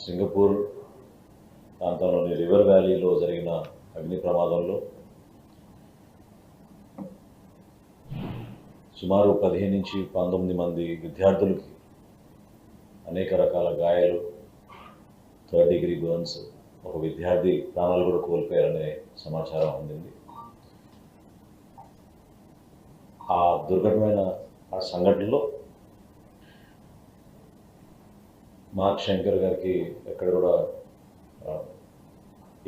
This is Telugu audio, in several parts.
సింగపూర్ ప్రాంతంలోని రివర్ వ్యాలీలో జరిగిన అగ్ని ప్రమాదంలో సుమారు 15 నుంచి 19 మంది విద్యార్థులకి అనేక రకాల గాయాలు, 3rd డిగ్రీ బర్న్స్, ఒక విద్యార్థి ప్రాణాలు కూడా కోల్పోయారనే సమాచారం అందింది. ఆ దుర్ఘటమైన ఆ సంఘటనలో మార్క్ శంకర్ గారికి ఎక్కడ కూడా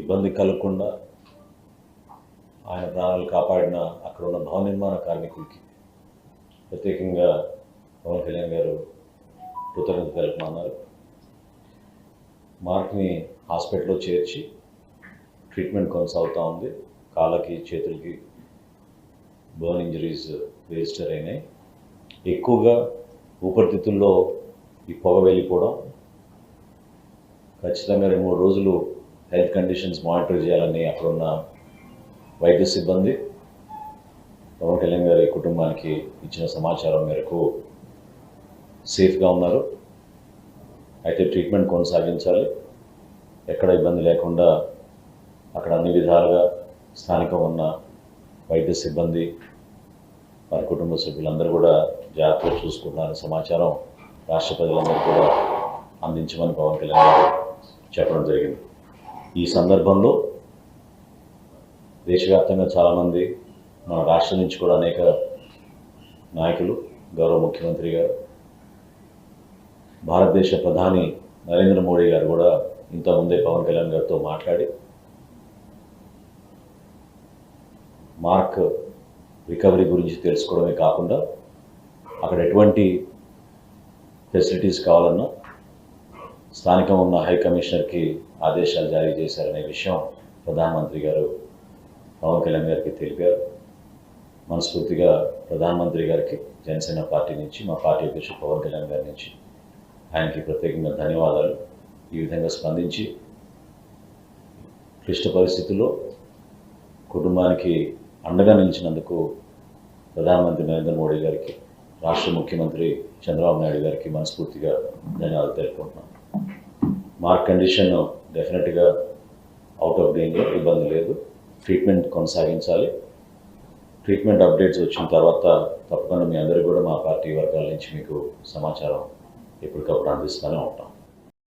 ఇబ్బంది కలగకుండా ఆయన ప్రాణాలు కాపాడిన అక్కడ ఉన్న భవన నిర్మాణ కార్మికులకి ప్రత్యేకంగా పవన్ కళ్యాణ్ గారు కృతజ్ఞత తెలుపమన్నారు. మార్క్ని హాస్పిటల్లో చేర్చి ట్రీట్మెంట్ కొనసాగుతూ ఉంది. కాళ్ళకి, చేతులకి బర్న్ ఇంజరీస్ రిజిస్టర్ అయినాయి. ఎక్కువగా ఊపిరితిత్తుల్లో ఈ పొగ వెళ్ళిపోవడం, ఖచ్చితంగా 2-3 రోజులు హెల్త్ కండిషన్స్ మానిటర్ చేయాలని అక్కడున్న వైద్య సిబ్బంది పవన్ కళ్యాణ్ గారి కుటుంబానికి ఇచ్చిన సమాచారం మేరకు సేఫ్గా ఉన్నారు. అయితే ట్రీట్మెంట్ కొనసాగించాలి. ఎక్కడ ఇబ్బంది లేకుండా అక్కడ అన్ని విధాలుగా స్థానికంగా ఉన్న వైద్య సిబ్బంది, వారి కుటుంబ సభ్యులందరూ కూడా జాగ్రత్తగా చూసుకుంటున్నారని సమాచారం రాష్ట్ర ప్రజలందరూ కూడా అందించమని పవన్ కళ్యాణ్ గారు చెప్పడం జరిగింది. ఈ సందర్భంలో దేశవ్యాప్తంగా చాలామంది, మన రాష్ట్రం నుంచి కూడా అనేక నాయకులు, గౌరవ ముఖ్యమంత్రి గారు, భారతదేశ ప్రధాని నరేంద్ర మోడీ గారు కూడా ఇంతకుముందే పవన్ కళ్యాణ్ గారితో మాట్లాడి మార్క్ రికవరీ గురించి తెలుసుకోవడమే కాకుండా అక్కడ ఎటువంటి ఫెసిలిటీస్ కావాలన్నా స్థానికంగా ఉన్న హై కమిషనర్కి ఆదేశాలు జారీ చేశారనే విషయం ప్రధానమంత్రి గారు పవన్ కళ్యాణ్ గారికి తెలిపారు. మనస్ఫూర్తిగా ప్రధానమంత్రి గారికి జనసేన పార్టీ నుంచి, మా పార్టీ అధ్యక్షుడు పవన్ కళ్యాణ్ గారి నుంచి ఆయనకి ప్రత్యేకంగా ధన్యవాదాలు. ఈ విధంగా స్పందించి క్లిష్ట పరిస్థితుల్లో కుటుంబానికి అండగా నిలిచినందుకు ప్రధానమంత్రి నరేంద్ర మోడీ గారికి, రాష్ట్ర ముఖ్యమంత్రి చంద్రబాబు నాయుడు గారికి మనస్ఫూర్తిగా ధన్యవాదాలు తెలుపుకుంటున్నాను. మార్క్ కండిషన్ డెఫినెట్గా అవుట్ ఆఫ్ డేంజర్, ఇబ్బంది లేదు. ట్రీట్మెంట్ కొనసాగించాలి. ట్రీట్మెంట్ అప్డేట్స్ వచ్చిన తర్వాత తప్పకుండా మీ అందరికీ కూడా మా పార్టీ వర్గాల నుంచి మీకు సమాచారం ఎప్పటికప్పుడు అందిస్తూనే ఉంటాం.